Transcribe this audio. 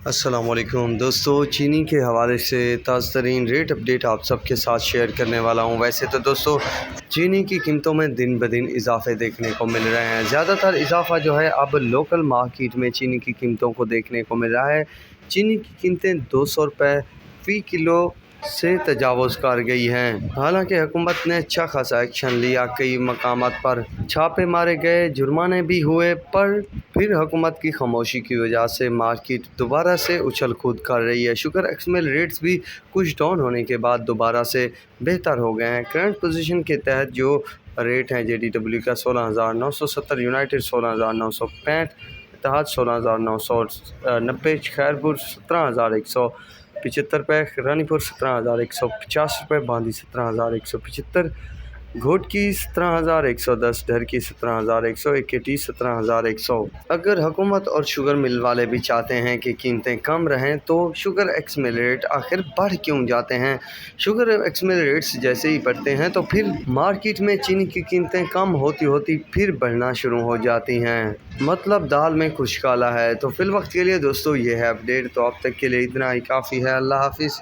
अस्सलाम वालेकुम दोस्तों, चीनी के हवाले से ताज़ा तरीन रेट अपडेट आप सबके साथ शेयर करने वाला हूं। वैसे तो दोस्तों चीनी की कीमतों में दिन ब दिन इजाफे देखने को मिल रहे हैं। ज़्यादातर इजाफा जो है अब लोकल मार्केट में चीनी की कीमतों को देखने को मिल रहा है। चीनी की कीमतें 200 रुपये फ़ी किलो से तजावुज़ कर गई हैं। हालांकि हुकूमत ने अच्छा खासा एक्शन लिया, कई मकामात पर छापे मारे गए, जुर्माने भी हुए, पर फिर हुकूमत की खामोशी की वजह से मार्केट दोबारा से उछल कूद कर रही है। शुगर एक्समिल रेट्स भी कुछ डाउन होने के बाद दोबारा से बेहतर हो गए हैं। करंट पोजीशन के तहत जो रेट हैं JDW का 16,970, यूनाइटेड 16,965, इत्तेहाद 16,990, खैरपुर 17,175 रुपये, रानीपुर 17,150 रुपये, बांदी 17,175, घोटकी 17,110, ढरकी 17,181, 17,100। अगर हुकूमत और शुगर मिल वाले भी चाहते हैं कि कीमतें कम रहें तो शुगर एक्समिल रेट आखिर बढ़ क्यों जाते हैं? शुगर एक्समिल रेट्स जैसे ही बढ़ते हैं तो फिर मार्केट में चीनी की कीमतें कम होती होती फिर बढ़ना शुरू हो जाती हैं। मतलब दाल में कुछ काला है। तो फिल वक्त के लिए दोस्तों ये है अपडेट, तो अब तक के लिए इतना ही काफ़ी है। अल्लाह हाफिज़।